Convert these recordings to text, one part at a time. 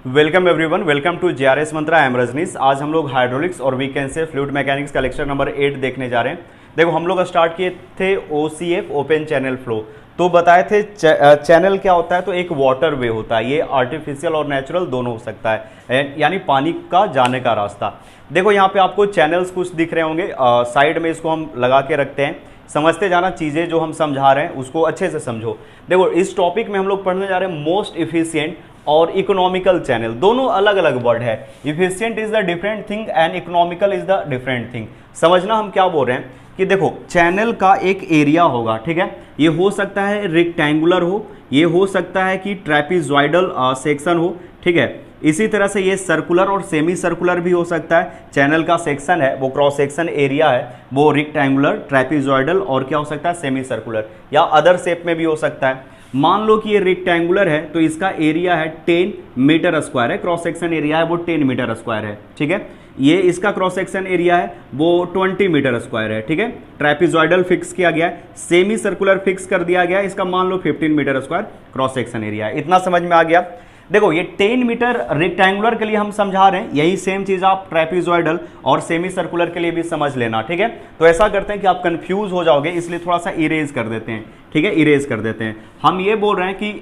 Welcome everyone, welcome to JRS Mantra. I am Rajneesh. आज हम लोग हाइड्रोलिक्स और we can say fluid mechanics का लेक्चर नंबर 8 देखने जा रहे हैं। देखो, हम लोग स्टार्ट किए थे ओसीएफ, ओपन चैनल फ्लो। तो बताए थे चैनल क्या होता है, तो एक वाटर वे होता है। ये आर्टिफिशियल और नेचुरल दोनों हो सकता है, यानी पानी का जाने का रास्ता। देखो यहाँ पे आपको चैनल्स कुछ दिख रहे होंगे, साइड में इसको हम लगा के रखते हैं। समझते जाना, चीज़ें जो हम समझा रहे हैं उसको अच्छे से समझो। देखो, इस टॉपिक में हम लोग पढ़ने जा रहे हैं मोस्ट इफिशिएंट और इकोनॉमिकल चैनल। दोनों अलग अलग वर्ड है। Efficient is the different thing and economical is the different thing. समझना हम क्या बोल रहे हैं कि देखो, चैनल का एक एरिया होगा, ठीक है। ये हो सकता है रेक्टेंगुलर हो, ये हो सकता है कि ट्रेपीजॉइडल सेक्शन हो, ठीक है। इसी तरह से ये सर्कुलर और सेमी सर्कुलर भी हो सकता है। चैनल का सेक्शन है वो क्रॉस सेक्शन एरिया है, वो रेक्टेंगुलर, ट्रेपीजॉइडल और क्या हो सकता है, सेमी सर्कुलर या अदर शेप में भी हो सकता है। मान लो कि ये रेक्टेंगुलर है तो इसका एरिया है 10 मीटर स्क्वायर है, क्रॉस सेक्शन एरिया है वो 10 मीटर स्क्वायर है, ठीक है। ये इसका क्रॉस सेक्शन एरिया है वो 20 मीटर स्क्वायर है, ठीक है। ट्रेपीजॉइडल फिक्स किया गया है, सेमी सर्कुलर फिक्स कर दिया गया है, इसका मान लो 15 metre square cross section area है। इतना समझ में आ गया। देखो, ये 10 मीटर रेक्टेंगुलर के लिए हम समझा रहे हैं, यही सेम चीज आप ट्रेपीजॉइडल और सेमी सर्कुलर के लिए भी समझ लेना, ठीक है। तो ऐसा करते हैं कि आप कंफ्यूज हो जाओगे, इसलिए थोड़ा सा इरेज कर देते हैं, ठीक है। इरेज कर देते हैं। हम ये बोल रहे हैं कि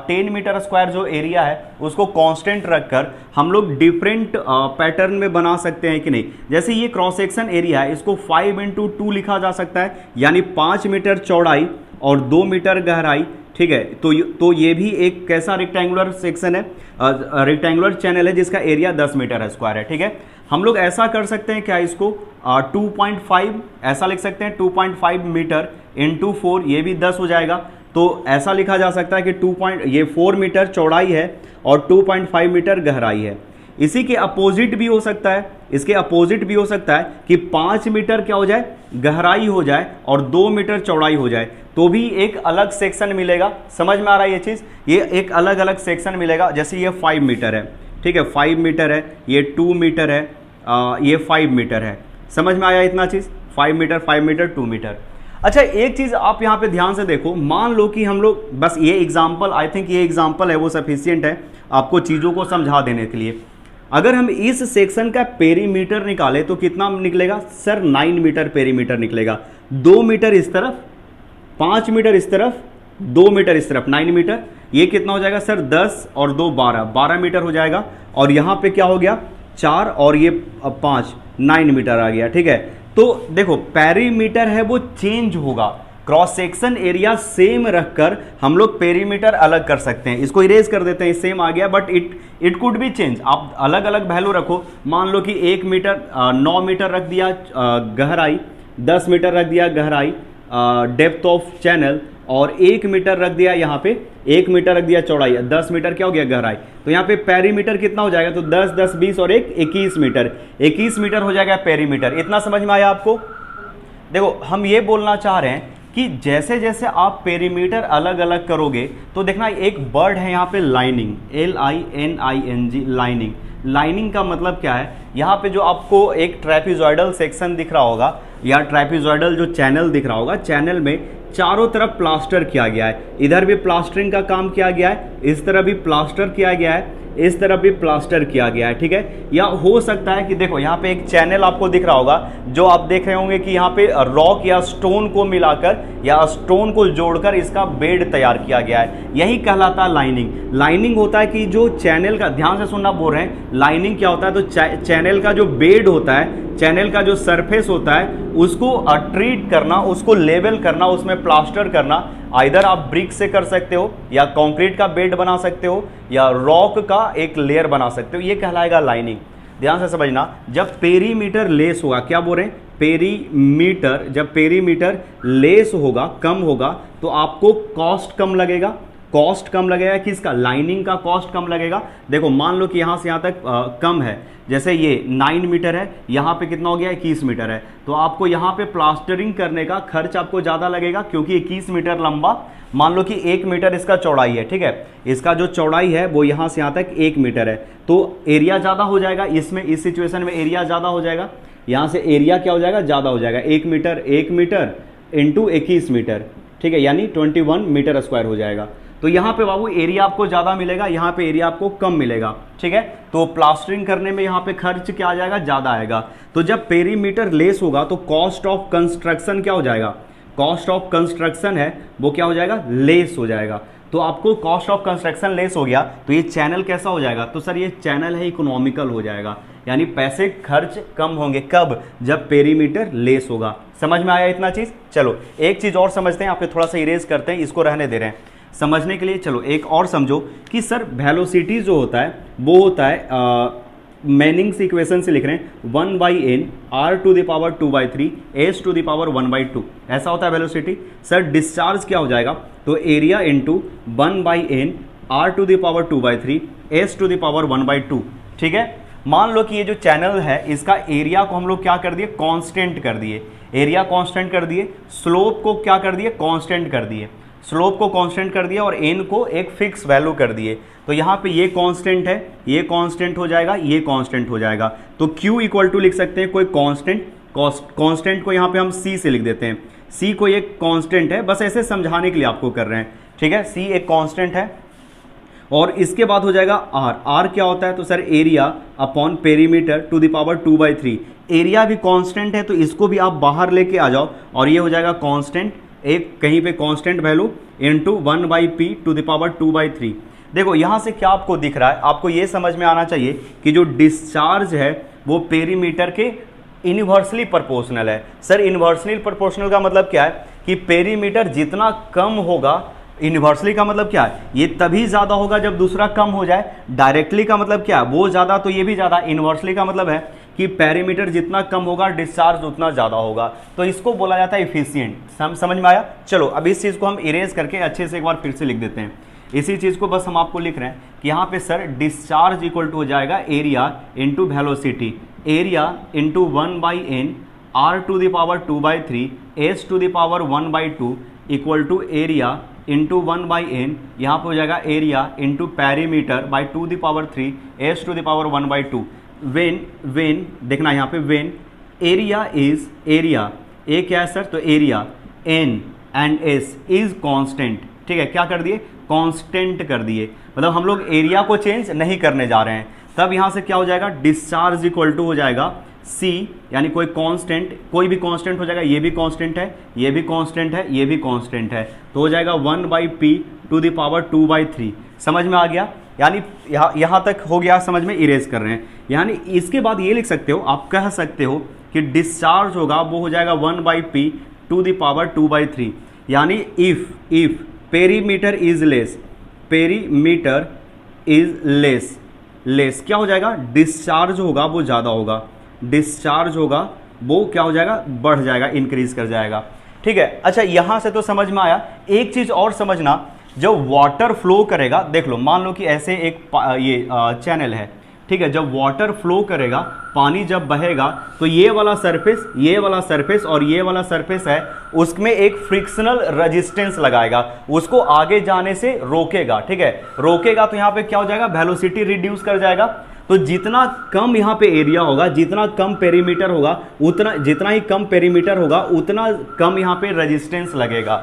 10 मीटर स्क्वायर जो एरिया है उसको कांस्टेंट रखकर हम लोग डिफरेंट पैटर्न में बना सकते हैं कि नहीं। जैसे ये क्रॉस सेक्शन एरिया है, इसको 5x2 लिखा जा सकता है, यानी 5 मीटर चौड़ाई और 2 मीटर गहराई, ठीक है। तो ये भी एक कैसा रेक्टेंगुलर सेक्शन है, रेक्टेंगुलर चैनल है जिसका एरिया 10 मीटर स्क्वायर है, ठीक है। हम लोग ऐसा कर सकते हैं क्या, इसको 2.5 ऐसा लिख सकते हैं, 2.5 मीटर इंटू 4, ये भी 10 हो जाएगा। तो ऐसा लिखा जा सकता है कि ये 4 मीटर चौड़ाई है और 2.5 मीटर गहराई है। इसी के अपोजिट भी हो सकता है, इसके अपोजिट भी हो सकता है कि 5 मीटर क्या हो जाए, गहराई हो जाए और 2 मीटर चौड़ाई हो जाए, तो भी एक अलग सेक्शन मिलेगा। समझ में आ रहा है ये चीज, ये एक अलग अलग सेक्शन मिलेगा। जैसे ये 5 मीटर है, ठीक है, 5 मीटर है, ये 2 मीटर है, ये 5 मीटर है। समझ में आया इतना चीज, 5 मीटर 5 मीटर 2 मीटर। अच्छा, एक चीज आप यहाँ पे ध्यान से देखो, मान लो कि हम लोग बस ये एग्जाम्पल, आई थिंक ये एग्जाम्पल है वो सफिशियंट है आपको चीजों को समझा देने के लिए। अगर हम इस सेक्शन का पेरीमीटर निकाले तो कितना निकलेगा सर, 9 मीटर पेरीमीटर निकलेगा। 2 मीटर इस तरफ, 5 मीटर इस तरफ, 2 मीटर इस तरफ, 9 मीटर। ये कितना हो जाएगा सर, 10 और 2 12, 12 मीटर हो जाएगा। और यहां पे क्या हो गया, 4 और ये 5, 9 मीटर आ गया, ठीक है। तो देखो, पेरीमीटर है वो चेंज होगा, क्रॉस सेक्शन एरिया सेम रखकर हम लोग पेरीमीटर अलग कर सकते हैं। इसको इरेज कर देते हैं, सेम आ गया, but it could be change. आप अलग अलग वैल्यू रखो। मान लो कि 1 मीटर 9 मीटर रख दिया गहराई, 10 मीटर रख दिया गहराई, डेप्थ ऑफ चैनल, और 1 मीटर रख दिया यहाँ पे, 1 मीटर रख दिया चौड़ाई, 10 मीटर क्या हो गया गहराई। तो यहाँ पे पेरीमीटर कितना हो जाएगा, तो 10 10 20 और 1 21 मीटर, 21 मीटर हो जाएगा पेरीमीटर। इतना समझ में आया आपको। देखो, हम ये बोलना चाह रहे हैं कि जैसे जैसे आप पेरीमीटर अलग अलग करोगे तो देखना, एक वर्ड है यहाँ पे लाइनिंग, LINING, लाइनिंग। लाइनिंग का मतलब क्या है, यहाँ पे जो आपको एक ट्रेपीजॉइडल सेक्शन दिख रहा होगा या ट्रेपीजॉइडल जो चैनल दिख रहा होगा, चैनल में चारों तरफ प्लास्टर किया गया है। इधर भी प्लास्टरिंग का काम किया गया है, इस तरफ भी प्लास्टर किया गया है, इस तरफ भी प्लास्टर किया गया है, ठीक है। या हो सकता है कि देखो, यहाँ पे एक चैनल आपको दिख रहा होगा, जो आप देख रहे होंगे कि यहाँ पे रॉक या स्टोन को मिलाकर या स्टोन को जोड़कर इसका बेड तैयार किया गया है। यही कहलाता है लाइनिंग। लाइनिंग होता है कि जो चैनल का, ध्यान से सुनना बोल रहे हैं, लाइनिंग क्या होता है, तो चैनल का जो बेड होता है, चैनल का जो सरफेस होता है, उसको ट्रीट करना, उसको लेवल करना, उसमें प्लास्टर करना। आइदर आप ब्रिक से कर सकते हो, या कंक्रीट का बेड बना सकते हो, या रॉक का एक लेयर बना सकते हो, ये कहलाएगा लाइनिंग। ध्यान से समझना, जब पेरीमीटर लेस होगा, क्या बोल रहे हैं, पेरीमीटर, जब पेरीमीटर लेस होगा, कम होगा, तो आपको कॉस्ट कम लगेगा। कॉस्ट कम लगेगा किसका, लाइनिंग का कॉस्ट कम लगेगा। देखो, मान लो कि यहाँ से यहाँ तक कम है, जैसे ये 9 मीटर है, यहाँ पे कितना हो गया, 21 मीटर है, तो आपको यहाँ पे प्लास्टरिंग करने का खर्च आपको ज़्यादा लगेगा, क्योंकि 21 मीटर लंबा, मान लो कि 1 मीटर इसका चौड़ाई है, ठीक है। इसका जो चौड़ाई है वो यहाँ से यहाँ तक 1 मीटर है, तो एरिया ज़्यादा हो जाएगा इसमें, इस सिचुएशन में एरिया ज़्यादा हो जाएगा। यहाँ से एरिया क्या हो जाएगा, ज़्यादा हो जाएगा, 1 मीटर इंटू 21 मीटर, ठीक है, यानी 21 मीटर स्क्वायर हो जाएगा। तो यहाँ पे बाबू एरिया आपको ज़्यादा मिलेगा, यहाँ पे एरिया आपको कम मिलेगा, ठीक है। तो प्लास्टरिंग करने में यहाँ पे खर्च क्या आ जाएगा, ज़्यादा आएगा। तो जब पेरीमीटर लेस होगा तो कॉस्ट ऑफ कंस्ट्रक्शन क्या हो जाएगा, कॉस्ट ऑफ कंस्ट्रक्शन है वो क्या हो जाएगा, लेस हो जाएगा। तो आपको कॉस्ट ऑफ कंस्ट्रक्शन लेस हो गया तो ये चैनल कैसा हो जाएगा, तो सर ये चैनल है इकोनॉमिकल हो जाएगा, यानी पैसे खर्च कम होंगे। कब, जब पेरीमीटर लेस होगा। समझ में आया इतना चीज। चलो एक चीज और समझते हैं, आप थोड़ा सा इरेज करते हैं, इसको रहने दे रहे हैं समझने के लिए। चलो एक और समझो कि सर वेलोसिटी जो होता है वो होता है मैनिंग्स इक्वेशन से लिख रहे हैं 1/n r⁻²/3 s⁻1/2 ऐसा होता है वेलोसिटी। सर डिस्चार्ज क्या हो जाएगा, तो area into 1/n r⁻²/3 s⁻1/2, ठीक है। मान लो कि ये जो चैनल है इसका एरिया को हम लोग क्या कर दिए, कांस्टेंट कर दिए, एरिया कांस्टेंट कर दिए, स्लोप को क्या कर दिए, कांस्टेंट कर दिए, स्लोप को कांस्टेंट कर दिया और एन को एक फिक्स वैल्यू कर दिए। तो यहाँ पे ये कांस्टेंट है, ये कांस्टेंट हो जाएगा, ये कांस्टेंट हो जाएगा। तो Q इक्वल टू लिख सकते हैं कोई कांस्टेंट, कांस्टेंट को यहाँ पे हम C से लिख देते हैं, C को एक कांस्टेंट है, बस ऐसे समझाने के लिए आपको कर रहे हैं, ठीक है। C एक कांस्टेंट है और इसके बाद हो जाएगा R क्या होता है, तो sir area upon perimeter to the power 2/3। Area भी कांस्टेंट है तो इसको भी आप बाहर लेके आ जाओ और ये हो जाएगा कांस्टेंट, एक कहीं पे constant value into 1/p to the power 2/3। देखो यहां से क्या आपको दिख रहा है, आपको ये समझ में आना चाहिए कि जो डिस्चार्ज है वो पेरीमीटर के इनवर्सली प्रोपोर्शनल है। सर इनवर्सली प्रोपोर्शनल का मतलब क्या है कि पेरीमीटर जितना कम होगा, इनवर्सली का मतलब क्या है, ये तभी ज्यादा होगा जब दूसरा कम हो जाए। डायरेक्टली का मतलब क्या है, वो ज्यादा तो ये भी ज्यादा। इनवर्सली का मतलब है कि पेरीमीटर जितना कम होगा डिस्चार्ज उतना ज्यादा होगा, तो इसको बोला जाता है इफिशिएंट। समझ में आया। चलो अब इस चीज को हम इरेज करके अच्छे से एक बार फिर से लिख देते हैं। इसी चीज को बस हम आपको लिख रहे हैं कि यहाँ पे सर डिस्चार्ज इक्वल टू हो जाएगा area into velocity, area into 1/n r⁻²/3 s⁻1/2 equal to area into 1/n, यहाँ पे हो जाएगा area into perimeter by 2⁻3 s⁻1/2। When देखना यहाँ पे when area is, area A क्या है सर, तो area N and S is constant, ठीक है। क्या कर दिए, कांस्टेंट कर दिए, मतलब हम लोग एरिया को चेंज नहीं करने जा रहे हैं। तब यहाँ से क्या हो जाएगा, डिस्चार्ज इक्वल टू हो जाएगा C, यानी कोई कांस्टेंट, कोई भी कांस्टेंट हो जाएगा, ये भी कांस्टेंट है, ये भी कांस्टेंट है, ये भी कांस्टेंट है, तो हो जाएगा 1/p टू द पावर 2/3। समझ में आ गया, यानी यहाँ तक हो गया समझ में, इरेज कर रहे हैं। यानी इसके बाद ये लिख सकते हो, आप कह सकते हो कि डिस्चार्ज होगा वो हो जाएगा 1/p टू द पावर 2/3, यानी if perimeter is less, perimeter is less क्या हो जाएगा, डिस्चार्ज होगा वो ज़्यादा होगा, डिस्चार्ज होगा वो क्या हो जाएगा, बढ़ जाएगा, इंक्रीज कर जाएगा, ठीक है। अच्छा यहां से तो समझ में आया। एक चीज और समझना, जब वाटर फ्लो करेगा, देख लो मान लो कि ऐसे एक ये चैनल है, ठीक है। जब वाटर फ्लो करेगा, पानी जब बहेगा तो ये वाला सरफेस और ये वाला सरफेस है, उसमें एक फ्रिक्शनल रेजिस्टेंस लगाएगा, उसको आगे जाने से रोकेगा, ठीक है। रोकेगा तो यहाँ पे क्या हो जाएगा, वेलोसिटी रिड्यूस कर जाएगा। तो जितना कम यहाँ पे एरिया होगा, जितना कम पेरीमीटर होगा, उतना जितना ही कम पेरीमीटर होगा उतना कम यहाँ पे रेजिस्टेंस लगेगा।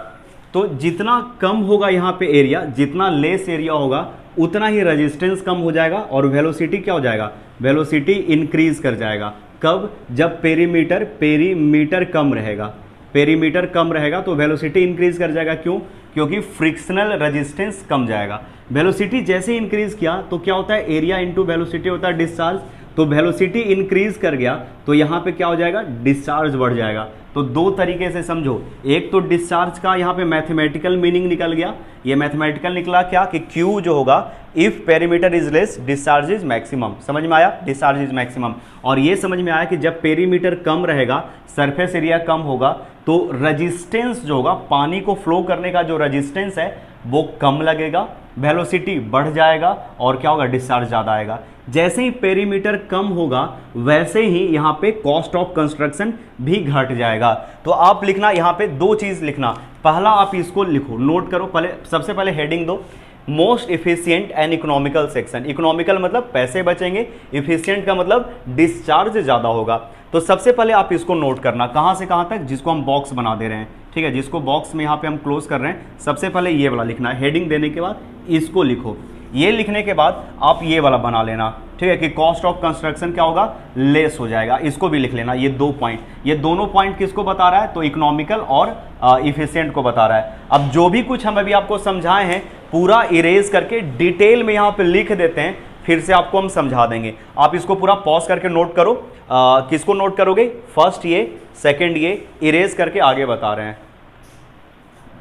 तो जितना कम होगा यहाँ पे एरिया, जितना लेस एरिया होगा उतना ही रेजिस्टेंस कम हो जाएगा और वेलोसिटी क्या हो जाएगा, वेलोसिटी इंक्रीज कर जाएगा। कब, जब पेरीमीटर कम रहेगा, पेरीमीटर कम रहेगा तो वेलोसिटी इंक्रीज कर जाएगा। क्यों, क्योंकि फ्रिक्शनल रेजिस्टेंस कम जाएगा। वेलोसिटी जैसे इंक्रीज किया तो क्या होता है, एरिया इंटू वेलोसिटी होता है डिस्चार्ज। तो वेलोसिटी इंक्रीज कर गया तो यहाँ पे क्या हो जाएगा, डिस्चार्ज बढ़ जाएगा। तो दो तरीके से समझो, एक तो डिस्चार्ज का यहाँ पे मैथमेटिकल मीनिंग निकल गया, ये मैथमेटिकल निकला क्या कि Q जो होगा, if perimeter is less discharge is maximum. समझ में आया, डिस्चार्ज इज मैक्सिमम। और ये समझ में आया कि जब पेरीमीटर कम रहेगा, सरफेस एरिया कम होगा, तो रेजिस्टेंस जो होगा, पानी को फ्लो करने का जो रेजिस्टेंस है वो कम लगेगा, वेलोसिटी बढ़ जाएगा और क्या होगा, डिस्चार्ज ज़्यादा आएगा। जैसे ही पेरीमीटर कम होगा वैसे ही यहाँ पे कॉस्ट ऑफ कंस्ट्रक्शन भी घट जाएगा। तो आप लिखना यहाँ पे दो चीज़ लिखना, पहला आप इसको लिखो, नोट करो, पहले सबसे पहले हेडिंग दो, most efficient and economical section. Economical मतलब पैसे बचेंगे, इफिशिएंट का मतलब डिस्चार्ज ज़्यादा होगा। तो सबसे पहले आप इसको नोट करना, कहाँ से कहाँ तक, जिसको हम बॉक्स बना दे रहे हैं, ठीक है, जिसको बॉक्स में यहाँ पे हम क्लोज कर रहे हैं, सबसे पहले ये वाला लिखना है, हेडिंग देने के बाद इसको लिखो। ये लिखने के बाद आप ये वाला बना लेना, ठीक है, कि कॉस्ट ऑफ कंस्ट्रक्शन क्या होगा, लेस हो जाएगा। इसको भी लिख लेना, ये 2 पॉइंट, ये दोनों पॉइंट किसको बता रहा है, तो इकोनॉमिकल और इफिशिएंट को बता रहा है। अब जो भी कुछ हम अभी आपको समझाए हैं पूरा इरेज करके डिटेल में यहाँ पे लिख देते हैं, फिर से आपको हम समझा देंगे। आप इसको पूरा पॉज करके नोट करो। किसको नोट करोगे, फर्स्ट ये, सेकंड ये, इरेज करके आगे बता रहे हैं,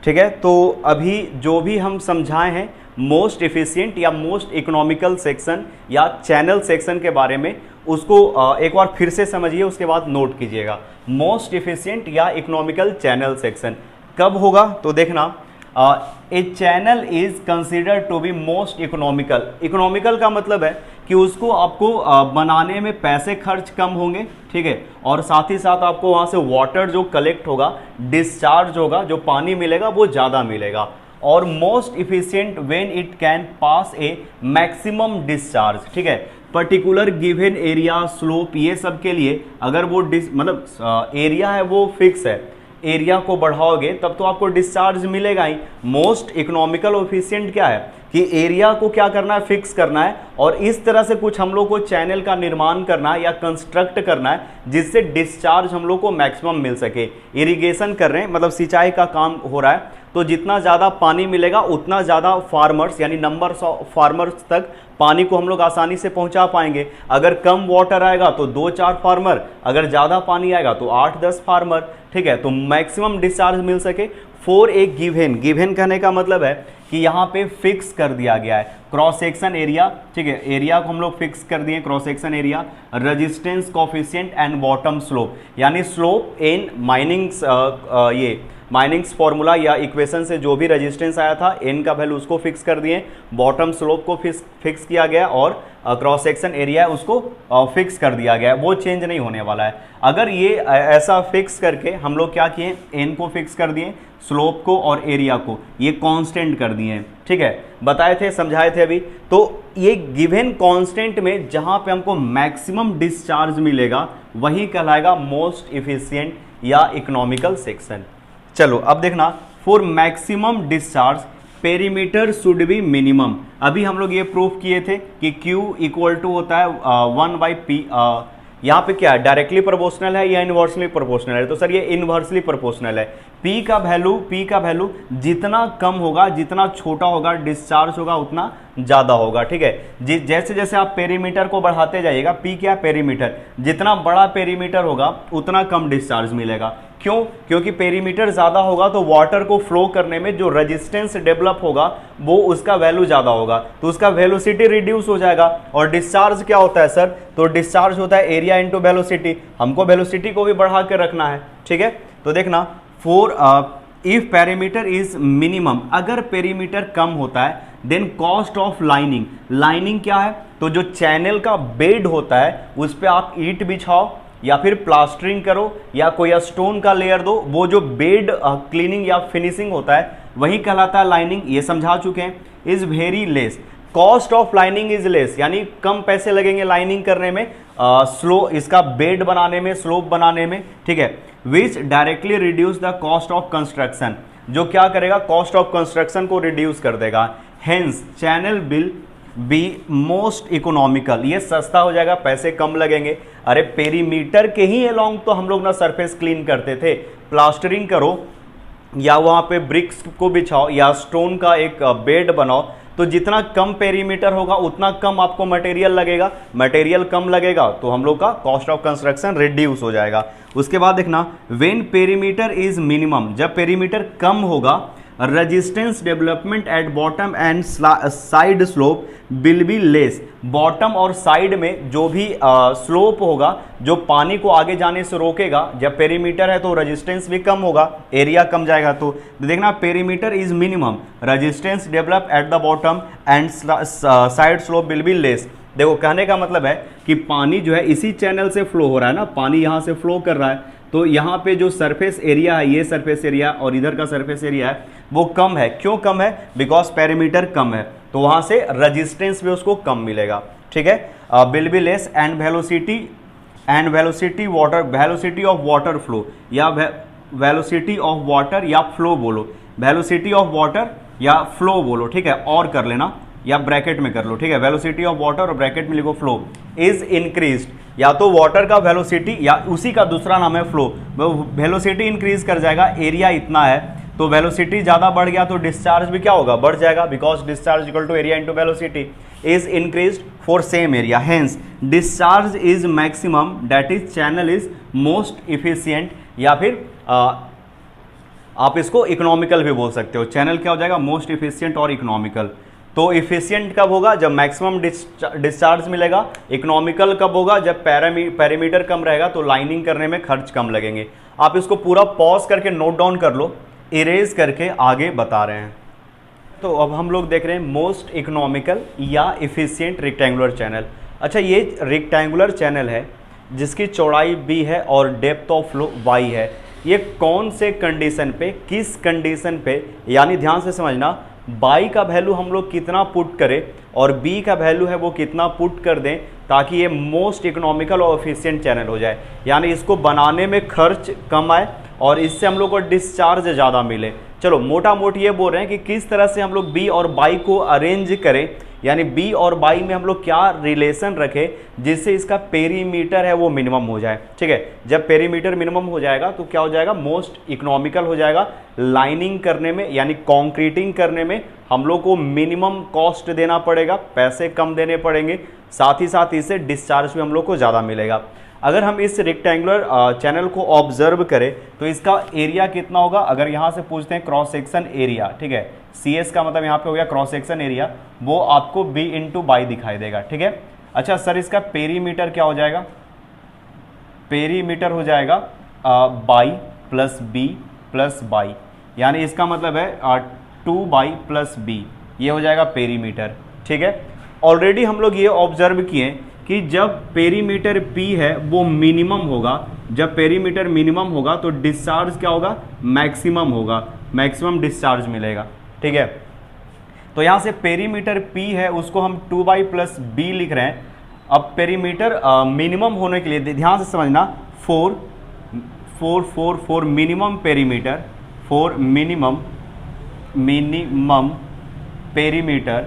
ठीक है। तो अभी जो भी हम समझाए हैं मोस्ट इफिशिएंट या मोस्ट इकोनॉमिकल सेक्शन या चैनल सेक्शन के बारे में, उसको एक बार फिर से समझिए, उसके बाद नोट कीजिएगा। मोस्ट इफिशिएंट या इकोनॉमिकल चैनल सेक्शन कब होगा, तो देखना, a channel is considered to be most economical. Economical का मतलब है कि उसको आपको बनाने में पैसे खर्च कम होंगे, ठीक है, और साथ ही साथ आपको वहाँ से वाटर जो कलेक्ट होगा, डिस्चार्ज होगा, जो पानी मिलेगा वो ज़्यादा मिलेगा। और most efficient when it can pass A maximum discharge, ठीक है, पर्टिकुलर गिवन एरिया, स्लोप, ये सब के लिए अगर वो मतलब एरिया है वो फिक्स है, एरिया को बढ़ाओगे तब तो आपको डिस्चार्ज मिलेगा ही। मोस्ट इकोनॉमिकल एफिशिएंट क्या है कि एरिया को क्या करना है, फिक्स करना है, और इस तरह से कुछ हम लोग को चैनल का निर्माण करना है या कंस्ट्रक्ट करना है जिससे डिस्चार्ज हम लोग को मैक्सिमम मिल सके। इरिगेशन कर रहे हैं, मतलब सिंचाई का काम हो रहा है, तो जितना ज़्यादा पानी मिलेगा उतना ज़्यादा फार्मर्स यानी नंबर्स ऑफ फार्मर्स तक पानी को हम लोग आसानी से पहुंचा पाएंगे। अगर कम वाटर आएगा तो 2-4 फार्मर, अगर ज़्यादा पानी आएगा तो 8-10 फार्मर, ठीक है, तो मैक्सिमम डिस्चार्ज मिल सके। फॉर ए गिवन, गिवन कहने का मतलब है कि यहाँ पे फिक्स कर दिया गया है क्रॉस सेक्शन एरिया, ठीक है, एरिया को हम लोग फिक्स कर दिए cross section area, resistance coefficient and bottom slope, यानी स्लोप इन माइनिंग्स, ये माइनिंग्स फॉर्मूला या इक्वेशन से जो भी रेजिस्टेंस आया था एन का वैल्यू उसको फिक्स कर दिए, बॉटम स्लोप को फिक्स किया गया और क्रॉस सेक्शन एरिया उसको फिक्स कर दिया गया, वो चेंज नहीं होने वाला है। अगर ये ऐसा फिक्स करके हम लोग क्या किए, एन को फिक्स कर दिए, स्लोप को और एरिया को ये कांस्टेंट कर दिए, ठीक है, बताए थे, समझाए थे अभी। तो ये गिवन कांस्टेंट में जहां पे हमको मैक्सिमम डिस्चार्ज मिलेगा वही कहलाएगा मोस्ट इफिशिएंट या इकोनॉमिकल सेक्शन। चलो अब देखना, for maximum discharge perimeter should be minimum. अभी हम लोग ये प्रूफ किए थे कि Q इक्वल टू होता है 1/P। यहाँ पे क्या है, डायरेक्टली प्रोपोर्शनल है या इनवर्सली प्रोपोर्शनल है, तो सर ये इनवर्सली प्रोपोर्शनल है। P का वैल्यू जितना कम होगा, जितना छोटा होगा डिस्चार्ज होगा उतना ज़्यादा होगा, ठीक है। जैसे जैसे आप पेरीमीटर को बढ़ाते जाइएगा, P क्या है, पेरीमीटर, जितना बड़ा पेरीमीटर होगा उतना कम डिस्चार्ज मिलेगा। क्यों, क्योंकि पेरीमीटर ज़्यादा होगा तो वाटर को फ्लो करने में जो रेजिस्टेंस डेवलप होगा वो उसका वैल्यू ज़्यादा होगा, तो उसका वेलोसिटी रिड्यूस हो जाएगा। और डिस्चार्ज क्या होता है सर, तो डिस्चार्ज होता है एरिया इंटू वेलोसिटी, हमको वेलोसिटी को भी बढ़ा के रखना है, ठीक है। तो देखना, for if perimeter is minimum, अगर पेरीमीटर कम होता है then cost of lining, lining क्या है, तो जो चैनल का बेड होता है उस पर आप ईंट बिछाओ या फिर प्लास्टरिंग करो या कोई स्टोन का लेयर दो, वो जो बेड क्लीनिंग या फिनिशिंग होता है वही कहलाता है लाइनिंग, ये समझा चुके हैं। Is very less, cost of lining is less, यानी कम पैसे लगेंगे लाइनिंग करने में, स्लो इसका बेड बनाने में, स्लोप बनाने में, ठीक है। विच directly reduce the cost of construction, जो क्या करेगा, कॉस्ट ऑफ कंस्ट्रक्शन को रिड्यूस कर देगा। Hence channel bill B most economical, ये सस्ता हो जाएगा, पैसे कम लगेंगे। अरे पेरीमीटर के ही अलोंग तो हम लोग ना सरफेस क्लीन करते थे, प्लास्टरिंग करो या वहाँ पे ब्रिक्स को बिछाओ या स्टोन का एक बेड बनाओ, तो जितना कम पेरीमीटर होगा उतना कम आपको मटेरियल लगेगा, मटेरियल कम लगेगा तो हम लोग का कॉस्ट ऑफ कंस्ट्रक्शन रिड्यूस हो जाएगा। उसके बाद देखना, व्हेन पेरीमीटर इज मिनिमम, जब पेरीमीटर कम होगा, resistance development at bottom and side slope will be less, bottom और साइड में जो भी स्लोप होगा जो पानी को आगे जाने से रोकेगा, जब पेरीमीटर है तो रेजिस्टेंस भी कम होगा, एरिया कम जाएगा। तो देखना, perimeter is minimum, resistance develop at the bottom and side slope will be less. देखो कहने का मतलब है कि पानी जो है इसी चैनल से फ्लो हो रहा है ना, पानी यहाँ से फ्लो कर रहा है, तो यहाँ पे जो सरफेस एरिया है, ये सरफेस एरिया और इधर का सरफेस एरिया है वो कम है। क्यों कम है, बिकॉज पेरीमीटर कम है, तो वहाँ से रेजिस्टेंस भी उसको कम मिलेगा, ठीक है। Will be less and velocity of water flow या वेलोसिटी ऑफ वाटर या फ्लो बोलो, वेलोसिटी ऑफ वाटर या फ्लो बोलो, ठीक है, और कर लेना या ब्रैकेट में कर लो, ठीक है, वेलोसिटी ऑफ वाटर और ब्रैकेट में लिखो फ्लो इज इंक्रीज्ड, या तो वाटर का वेलोसिटी या उसी का दूसरा नाम है फ्लो, वेलोसिटी इंक्रीज कर जाएगा, एरिया इतना है तो वेलोसिटी ज़्यादा बढ़ गया तो डिस्चार्ज भी क्या होगा, बढ़ जाएगा, because discharge equal to area into velocity is increased for same area, hence discharge is maximum that is channel is most efficient, या फिर आप इसको इकोनॉमिकल भी बोल सकते हो, चैनल क्या हो जाएगा, मोस्ट इफिशियंट और इकोनॉमिकल। तो इफिशियंट कब होगा, जब मैक्सिमम डिस्चार्ज मिलेगा, इकोनॉमिकल कब होगा, जब पैरामीटर कम रहेगा तो लाइनिंग करने में खर्च कम लगेंगे। आप इसको पूरा पॉज करके नोट डाउन कर लो, इरेज करके आगे बता रहे हैं। तो अब हम लोग देख रहे हैं मोस्ट इकोनॉमिकल या इफिशियंट रेक्टेंगुलर चैनल। अच्छा, ये रेक्टेंगुलर चैनल है जिसकी चौड़ाई b है और डेप्थ ऑफ फ्लो y है, ये कौन से कंडीशन पे, किस कंडीशन पे, यानी ध्यान से समझना, y का वैल्यू हम लोग कितना पुट करें और b का वैल्यू है वो कितना पुट कर दें ताकि ये मोस्ट इकोनॉमिकल और एफिशिएंट चैनल हो जाए, यानी इसको बनाने में खर्च कम आए और इससे हम लोग को डिस्चार्ज ज़्यादा मिले। चलो मोटा मोटी ये बोल रहे हैं कि किस तरह से हम लोग b और y को अरेंज करें, यानी b और y में हम लोग क्या रिलेशन रखें जिससे इसका पेरीमीटर है वो मिनिमम हो जाए, ठीक है। जब पेरीमीटर मिनिमम हो जाएगा तो क्या हो जाएगा, मोस्ट इकोनॉमिकल हो जाएगा, लाइनिंग करने में यानी कॉन्क्रीटिंग करने में हम लोग को मिनिमम कॉस्ट देना पड़ेगा, पैसे कम देने पड़ेंगे, साथ ही साथ इससे डिस्चार्ज भी हम लोग को ज़्यादा मिलेगा। अगर हम इस रेक्टेंगुलर चैनल को ऑब्जर्व करें तो इसका एरिया कितना होगा, अगर यहाँ से पूछते हैं क्रॉस सेक्शन एरिया, ठीक है, CS का मतलब यहाँ पे हो गया क्रॉस सेक्शन एरिया, वो आपको B इंटू बाई दिखाई देगा, ठीक है। अच्छा सर, इसका पेरीमीटर क्या हो जाएगा, पेरीमीटर हो जाएगा y plus B plus y, यानी इसका मतलब है 2 प्लस बी, ये हो जाएगा पेरीमीटर, ठीक है। ऑलरेडी हम लोग ये ऑब्जर्व किए कि जब पेरीमीटर P है वो मिनिमम होगा, जब पेरीमीटर मिनिमम होगा तो डिस्चार्ज क्या होगा, मैक्सिमम होगा, मैक्सिमम डिस्चार्ज मिलेगा, ठीक है। तो यहाँ से पेरीमीटर P है उसको हम 2 प्लस बी लिख रहे हैं। अब पेरीमीटर मिनिमम होने के लिए ध्यान से समझना, 4 minimum perimeter, 4 minimum perimeter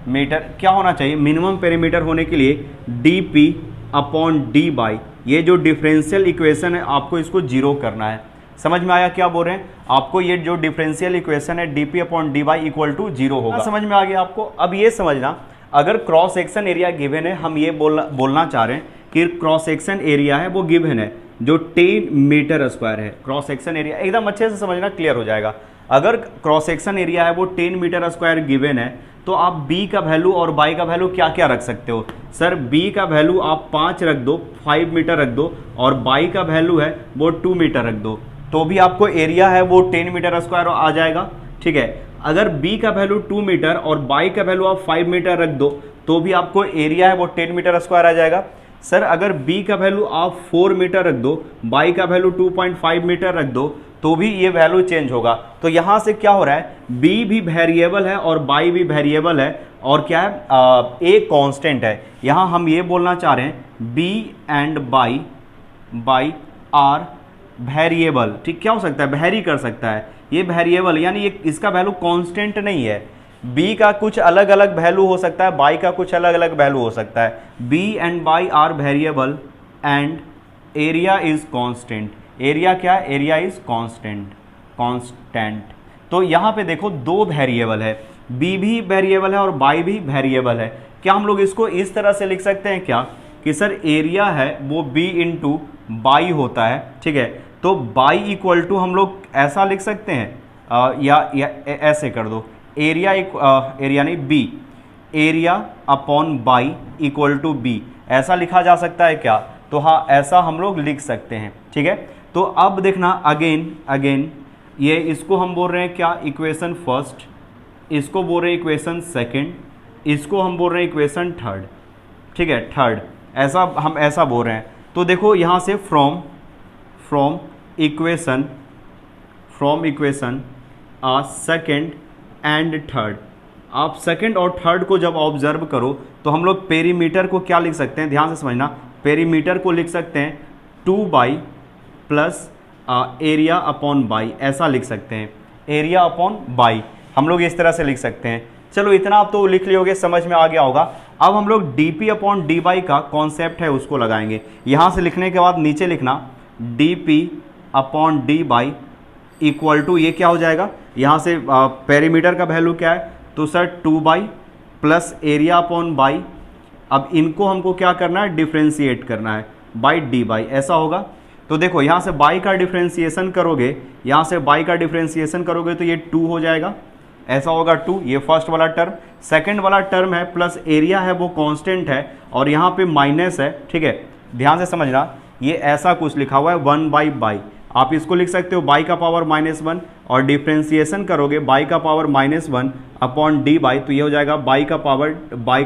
metre क्या होना चाहिए, मिनिमम पेरीमीटर होने के लिए dp अपॉन डी बाई, ये जो डिफरेंशियल इक्वेशन है आपको इसको जीरो करना है। समझ में आया क्या बोल रहे हैं, आपको ये जो डिफरेंशियल इक्वेशन है dp upon D y equal to zero होगा, समझ में आ गया आपको। अब ये समझना, अगर क्रॉस सेक्शन एरिया गिवन है, हम ये बोलना चाह रहे हैं कि क्रॉस सेक्शन एरिया है वो गिवन है जो 10 मीटर स्क्वायर है, क्रॉस सेक्शन एरिया एकदम अच्छे से समझना, क्लियर हो जाएगा। अगर क्रॉस सेक्शन एरिया है वो 10 मीटर स्क्वायर गिवन है तो आप b का वैल्यू और y का वैल्यू क्या क्या रख सकते हो, सर b का वैल्यू आप 5 रख दो, 5 मीटर रख दो, और y का वैल्यू है वो 2 मीटर रख दो, तो भी आपको एरिया है वो 10 मीटर स्क्वायर आ जाएगा, ठीक है। अगर b का वैल्यू 2 मीटर और y का वैल्यू आप 5 मीटर रख दो तो भी आपको एरिया है वो 10 मीटर स्क्वायर आ जाएगा। सर अगर b का वैल्यू आप 4 मीटर रख दो, y का वैल्यू 2.5 मीटर रख दो तो भी ये वैल्यू चेंज होगा। तो यहाँ से क्या हो रहा है, b भी वेरिएबल है और y भी वेरिएबल है, और क्या है, a कांस्टेंट है। यहाँ हम ये बोलना चाह रहे हैं b and y are variable, ठीक, क्या हो सकता है, वेरी कर सकता है, ये वेरिएबल यानी ये इसका वैल्यू कांस्टेंट नहीं है, b का कुछ अलग अलग वैल्यू हो सकता है, y का कुछ अलग अलग वैल्यू हो सकता है। b and y are variable and area is constant, area क्या है, एरिया इज कांस्टेंट। तो यहाँ पे देखो दो वेरिएबल है, b भी वेरिएबल है और y भी वेरिएबल है। क्या हम लोग इसको इस तरह से लिख सकते हैं क्या कि सर एरिया है वो b इंटू बाई होता है, ठीक है। तो y इक्वल टू हम लोग ऐसा लिख सकते हैं या ऐसे कर दो, एरिया नहीं b, area upon y equal to b, ऐसा लिखा जा सकता है क्या, तो हाँ ऐसा हम लोग लिख सकते हैं, ठीक है। तो अब देखना अगेन ये इसको हम बोल रहे हैं क्या, इक्वेशन फर्स्ट, इसको बोल रहे हैं इक्वेशन सेकंड, इसको हम बोल रहे हैं इक्वेशन थर्ड, ठीक है, थर्ड, ऐसा हम ऐसा बोल रहे हैं। तो देखो यहाँ से from equation second and third, आप सेकंड और थर्ड को जब ऑब्जर्व करो तो हम लोग पेरीमीटर को क्या लिख सकते हैं, ध्यान से समझना, पेरीमीटर को लिख सकते हैं 2 by plus area upon by, ऐसा लिख सकते हैं, एरिया अपॉन बाई हम लोग इस तरह से लिख सकते हैं। चलो इतना आप तो लिख लियोगे, समझ में आ गया होगा। अब हम लोग dp अपॉन डी बाई का कॉन्सेप्ट है उसको लगाएंगे। यहाँ से लिखने के बाद नीचे लिखना dp upon D y equal to, ये क्या हो जाएगा, यहाँ से पेरीमीटर का वैल्यू क्या है, तो sir 2 by plus area upon by. अब इनको हमको क्या करना है, डिफ्रेंशिएट करना है बाई डी बाई, ऐसा होगा। तो देखो यहाँ से बाई का डिफ्रेंशिएशन करोगे, यहाँ से बाई का डिफ्रेंशिएशन करोगे तो ये 2 हो जाएगा, ऐसा होगा 2, ये फर्स्ट वाला टर्म। सेकंड वाला टर्म है प्लस एरिया है वो कांस्टेंट है और यहाँ पे माइनस है, ठीक है, ध्यान से समझना, ये ऐसा कुछ लिखा हुआ है 1 बाई बाई, आप इसको लिख सकते हो बाई का पावर -1 और डिफ्रेंशिएशन करोगे बाई का पावर -1 अपॉन डी बाई, तो ये हो जाएगा बाई का पावर -2, बाई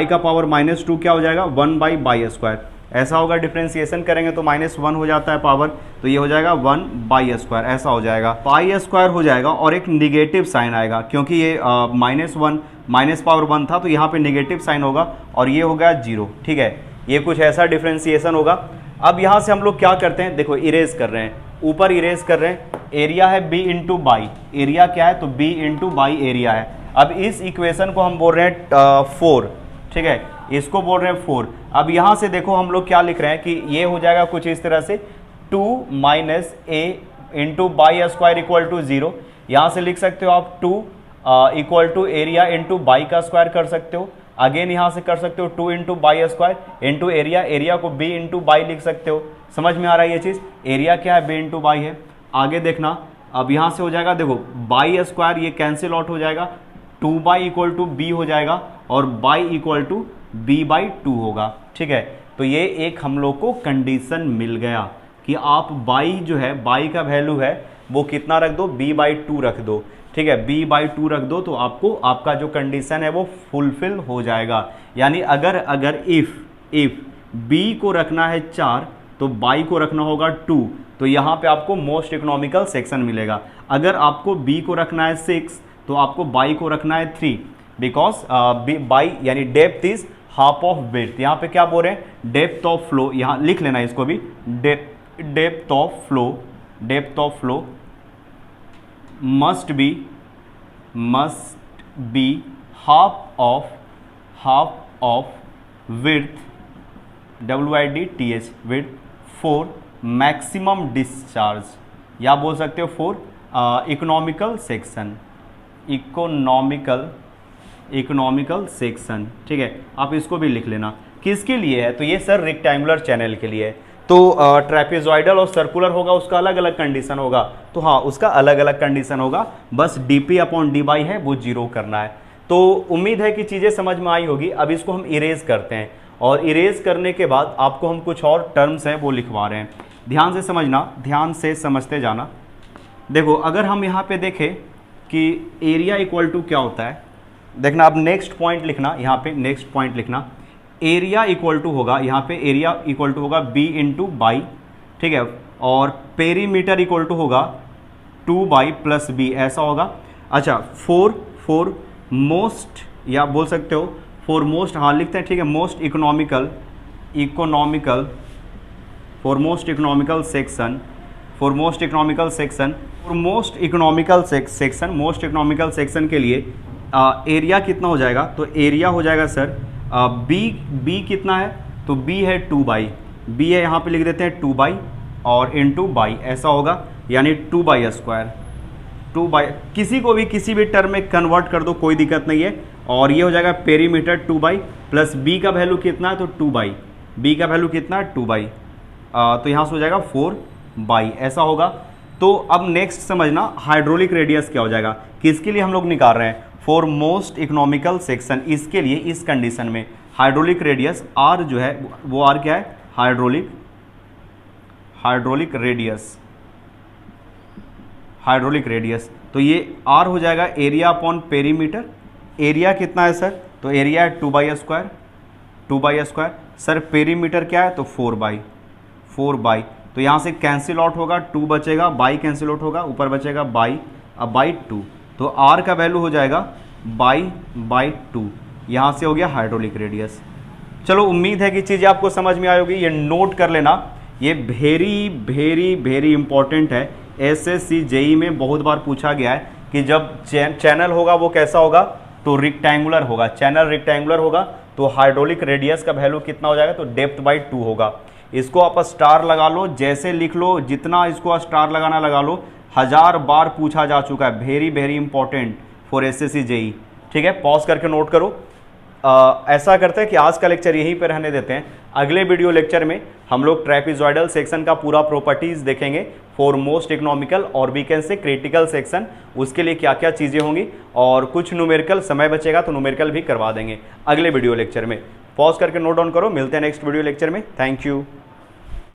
का पावर -2 क्या हो जाएगा 1 बाई बाई स्क्वायर, ऐसा होगा। डिफ्रेंशिएशन करेंगे तो -1 हो जाता है पावर, तो ये हो जाएगा 1 बाई स्क्वायर, ऐसा हो जाएगा, पाई स्क्वायर हो जाएगा और एक निगेटिव साइन आएगा क्योंकि ये -1 माइनस पावर 1 था तो यहाँ पे निगेटिव साइन होगा और ये हो गया 0, ठीक है, ये कुछ ऐसा डिफ्रेंशिएशन होगा। अब यहाँ से हम लोग क्या करते हैं, देखो इरेज कर रहे हैं, ऊपर इरेज कर रहे हैं, एरिया है b इंटू बाई, एरिया क्या है तो b इंटू बाई एरिया है। अब इस इक्वेशन को हम बोल रहे हैं 4, ठीक है, इसको बोल रहे हैं 4। अब यहाँ से देखो हम लोग क्या लिख रहे हैं कि ये हो जाएगा कुछ इस तरह से 2 minus A into y square equal to 0, यहाँ से लिख सकते हो आप 2 equal to area into y का स्क्वायर कर सकते हो, अगेन यहाँ से कर सकते हो 2 into y square into area, area को b इंटू बाई लिख सकते हो, समझ में आ रहा है ये चीज़, एरिया क्या है b इंटू बाई है। आगे देखना, अब यहाँ से हो जाएगा देखो बाई स्क्वायर ये कैंसिल आउट हो जाएगा, 2 बाई इक्वल टू बी हो जाएगा और y equal to b by 2 होगा, ठीक है। तो ये एक हम लोग को कंडीशन मिल गया कि आप बाई जो है, बाई का वैल्यू है वो कितना रख दो, b बाई 2 रख दो, ठीक है, b बाई 2 रख दो तो आपको आपका जो कंडीशन है वो फुलफिल हो जाएगा। यानी अगर इफ b को रखना है 4 तो बाई को रखना होगा 2, तो यहाँ पे आपको मोस्ट इकोनॉमिकल सेक्शन मिलेगा। अगर आपको b को रखना है 6 तो आपको बाई को रखना है 3, बिकॉज बाई यानी depth is half of width. यहाँ पे क्या बोल रहे हैं, डेप्थ ऑफ फ्लो, यहाँ लिख लेना इसको भी, depth of flow must be half of width width width for maximum discharge, या बोल सकते हो फॉर इकोनॉमिकल सेक्शन, ठीक है, आप इसको भी लिख लेना। किसके लिए है, तो ये सर रेक्टेंगुलर चैनल के लिए है। तो ट्रेपेजॉइडल और सर्कुलर होगा उसका अलग अलग कंडीशन होगा, तो हाँ उसका अलग अलग कंडीशन होगा, बस dp अपॉन डी बाई है वो 0 करना है। तो उम्मीद है कि चीज़ें समझ में आई होगी। अब इसको हम इरेज करते हैं और इरेज करने के बाद आपको हम कुछ और टर्म्स हैं वो लिखवा रहे हैं, ध्यान से समझना, ध्यान से समझते जाना। देखो अगर हम यहाँ पे देखें कि एरिया इक्वल टू क्या होता है, देखना अब नेक्स्ट पॉइंट लिखना, यहाँ पे नेक्स्ट पॉइंट लिखना, एरिया इक्वल टू होगा, यहाँ पे एरिया इक्वल टू होगा b इंटू बाई, ठीक है, और पेरीमीटर इक्वल टू होगा 2 बाई प्लस b, ऐसा होगा। अच्छा फॉर मोस्ट, या बोल सकते हो फॉर मोस्ट, हाँ लिखते हैं, ठीक है, मोस्ट इकोनॉमिकल सेक्शन के लिए एरिया कितना हो जाएगा, तो एरिया हो जाएगा सर b कितना है, तो b है 2 बाई, b है यहाँ पे लिख देते हैं 2 बाई और इंटू बाई, ऐसा होगा, यानी 2 बाई स्क्वायर, 2 बाई, किसी भी टर्म में कन्वर्ट कर दो कोई दिक्कत नहीं है। और ये हो जाएगा पेरीमीटर 2 बाई प्लस b का वैल्यू कितना है, तो 2 बाई, b का वैल्यू कितना है 2 बाई, तो यहाँ से हो जाएगा 4 बाई, ऐसा होगा। तो अब नेक्स्ट समझना हाइड्रोलिक रेडियस क्या हो जाएगा, किसके लिए हम लोग निकाल रहे हैं, फॉर मोस्ट इकोनॉमिकल सेक्शन, इसके लिए इस कंडीशन में हाइड्रोलिक रेडियस r जो है वो r क्या है, हाइड्रोलिक रेडियस, तो ये r हो जाएगा एरिया अपॉन पेरीमीटर। एरिया कितना है सर, तो एरिया है 2 बाई स्क्वायर, सर पेरीमीटर क्या है, तो 4 बाई, तो यहाँ से कैंसिल आउट होगा, 2 बचेगा, बाई कैंसिल आउट होगा, ऊपर बचेगा बाई, अब बाई 2, तो r का वैल्यू हो जाएगा बाई 2, यहाँ से हो गया हाइड्रोलिक रेडियस। चलो उम्मीद है कि चीज़ें आपको समझ में आई होगी। ये नोट कर लेना, ये वेरी वेरी वेरी इंपॉर्टेंट है। एसएससी जेई में बहुत बार पूछा गया है कि जब चैनल होगा वो कैसा होगा, तो रिक्टेंगुलर होगा। चैनल रिक्टेंगुलर होगा तो हाइड्रोलिक रेडियस का वैल्यू कितना हो जाएगा, तो डेप्थ बाई 2 होगा। इसको आप स्टार लगा लो, जैसे लिख लो, जितना इसको स्टार लगाना लगा लो। 1000 बार पूछा जा चुका है, very very important for SSC JE. ठीक है, पॉज करके नोट करो। ऐसा करते हैं कि आज का लेक्चर यहीं पे रहने देते हैं। अगले वीडियो लेक्चर में हम लोग ट्रेपेजॉइडल सेक्शन का पूरा प्रॉपर्टीज देखेंगे फॉर मोस्ट इकोनॉमिकल और we can say critical section. उसके लिए क्या क्या चीज़ें होंगी, और कुछ न्यूमेरिकल, समय बचेगा तो न्यूमेरिकल भी करवा देंगे अगले वीडियो लेक्चर में। पॉज करके नोट डाउन करो। मिलते हैं नेक्स्ट वीडियो लेक्चर में। Thank you.